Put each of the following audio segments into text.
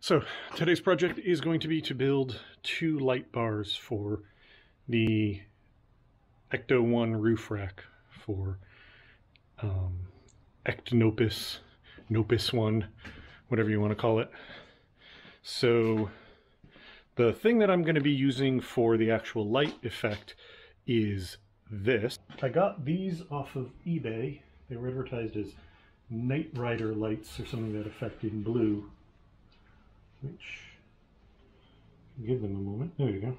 So today's project is going to be to build two light bars for the Ecto-1 roof rack for Ect-nopus, Nopus 1, whatever you want to call it. So the thing that I'm going to be using for the actual light effect is this. I got these off of eBay. They were advertised as Night Rider lights or something to that effect in blue. Which, give them a moment. There you go.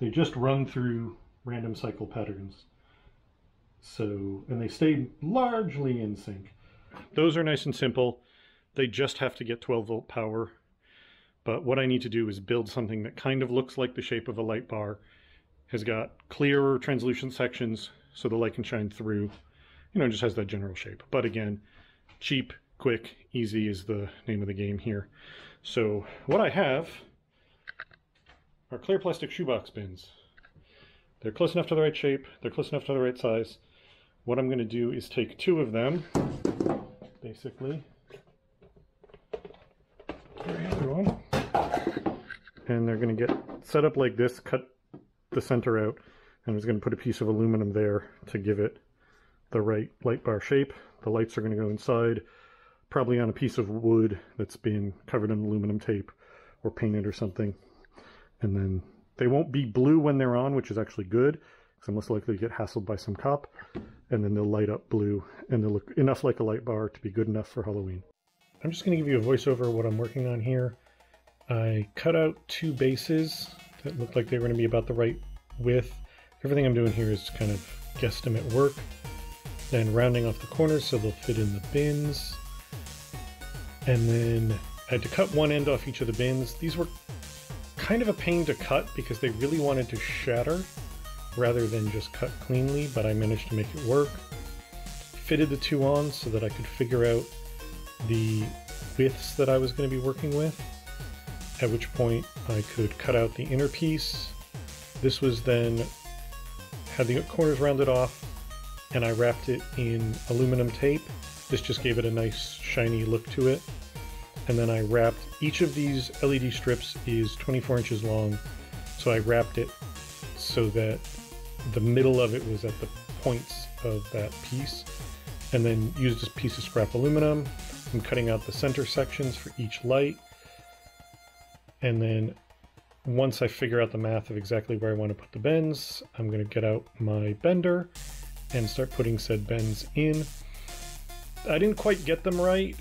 They just run through random cycle patterns. So, and they stay largely in sync. Those are nice and simple. They just have to get 12-volt power. But what I need to do is build something that kind of looks like the shape of a light bar, has got clear translucent sections so the light can shine through. You know, just has that general shape. But again, cheap, quick, easy is the name of the game here. So what I have are clear plastic shoebox bins. They're close enough to the right shape, they're close enough to the right size. What I'm going to do is take two of them, basically, and they're going to get set up like this, cut the center out, and I'm just going to put a piece of aluminum there to give it the right light bar shape. The lights are going to go inside, probably on a piece of wood that's been covered in aluminum tape or painted or something. And then they won't be blue when they're on, which is actually good, because I'm less likely to get hassled by some cop. And then they'll light up blue, and they'll look enough like a light bar to be good enough for Halloween. I'm just going to give you a voiceover of what I'm working on here. I cut out two bases that looked like they were going to be about the right width. Everything I'm doing here is kind of guesstimate work. Then rounding off the corners so they'll fit in the bins. And then I had to cut one end off each of the bins. These were kind of a pain to cut because they really wanted to shatter rather than just cut cleanly, but I managed to make it work. Fitted the two on so that I could figure out the widths that I was going to be working with, at which point I could cut out the inner piece. This was then, had the corners rounded off, and I wrapped it in aluminum tape. This just gave it a nice shiny look to it. And then I wrapped, each of these LED strips is 24 inches long, so I wrapped it so that the middle of it was at the points of that piece, and then used a piece of scrap aluminum. I'm cutting out the center sections for each light, and then once I figure out the math of exactly where I want to put the bends, I'm going to get out my bender and start putting said bends in. I didn't quite get them right.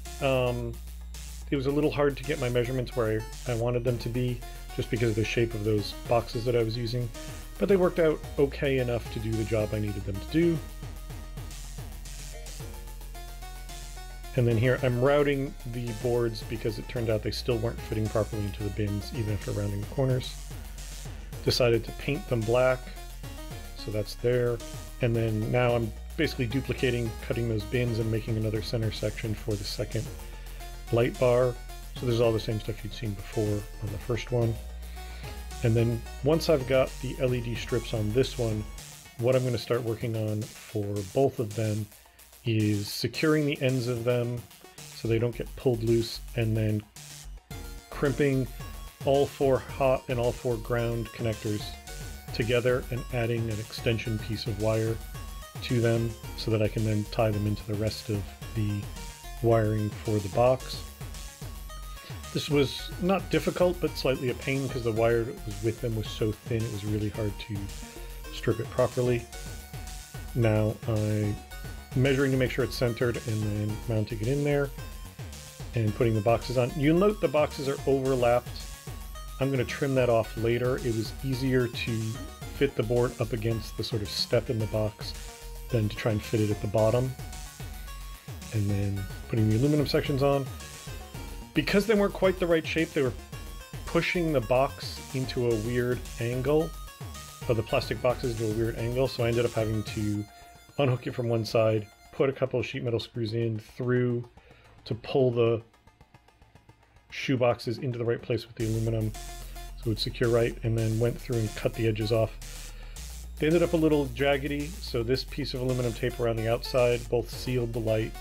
It was a little hard to get my measurements where I wanted them to be, just because of the shape of those boxes that I was using, but they worked out okay enough to do the job I needed them to do. And then here I'm routing the boards because it turned out they still weren't fitting properly into the bins even after rounding the corners. Decided to paint them black, so that's there. And then now I'm basically duplicating, cutting those bins and making another center section for the second light bar. So there's all the same stuff you'd seen before on the first one. And then once I've got the LED strips on this one, what I'm going to start working on for both of them is securing the ends of them so they don't get pulled loose, and then crimping all four hot and all four ground connectors together and adding an extension piece of wire to them so that I can then tie them into the rest of the wiring for the box. This was not difficult, but slightly a pain because the wire that was with them was so thin it was really hard to strip it properly. Now I'm measuring to make sure it's centered and then mounting it in there and putting the boxes on. You'll note the boxes are overlapped. I'm going to trim that off later. It was easier to fit the board up against the sort of step in the box than to try and fit it at the bottom. And then putting the aluminum sections on. Because they weren't quite the right shape, they were pushing the box into a weird angle, or the plastic boxes into a weird angle, so I ended up having to unhook it from one side, put a couple of sheet metal screws in through to pull the shoe boxes into the right place with the aluminum so it would secure right, and then went through and cut the edges off. They ended up a little jaggedy, so this piece of aluminum tape around the outside both sealed the light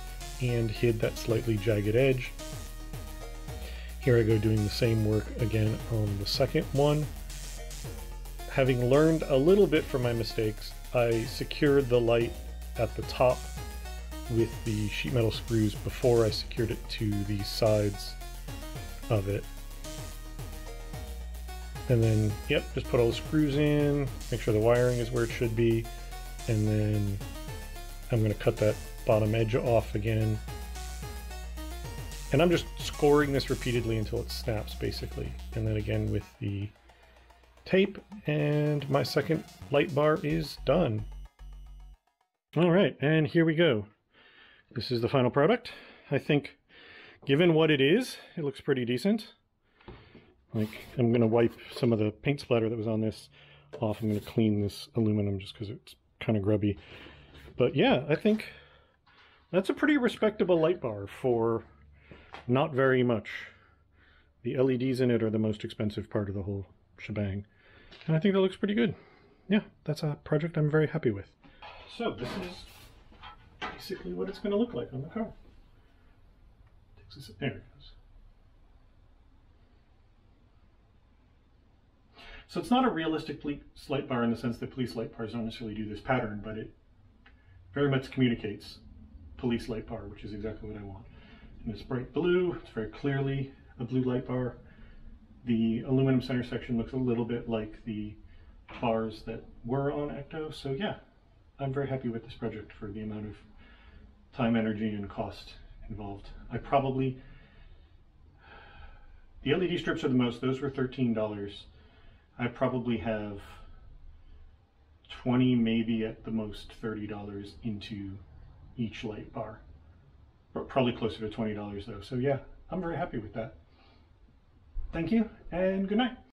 and hid that slightly jagged edge. Here I go doing the same work again on the second one. Having learned a little bit from my mistakes, I secured the light at the top with the sheet metal screws before I secured it to the sides of it. And then, yep, just put all the screws in, make sure the wiring is where it should be, and then I'm going to cut that bottom edge off again. And I'm just scoring this repeatedly until it snaps, basically. And then again with the tape, and my second light bar is done. All right, and here we go. This is the final product. I think, given what it is, it looks pretty decent. Like, I'm going to wipe some of the paint splatter that was on this off. I'm going to clean this aluminum just because it's kind of grubby. But yeah, I think that's a pretty respectable light bar for not very much. The LEDs in it are the most expensive part of the whole shebang. And I think that looks pretty good. Yeah, that's a project I'm very happy with. So this is basically what it's going to look like on the car. There it goes. So it's not a realistic police light bar in the sense that police light bars don't necessarily do this pattern, but it very much communicates police light bar, which is exactly what I want. And it's bright blue, it's very clearly a blue light bar. The aluminum center section looks a little bit like the bars that were on Ecto, so yeah, I'm very happy with this project for the amount of time, energy, and cost involved. The LED strips are the most, those were $13. I probably have 20, maybe at the most $30 into each light bar. But probably closer to $20 though. So yeah, I'm very happy with that. Thank you and good night.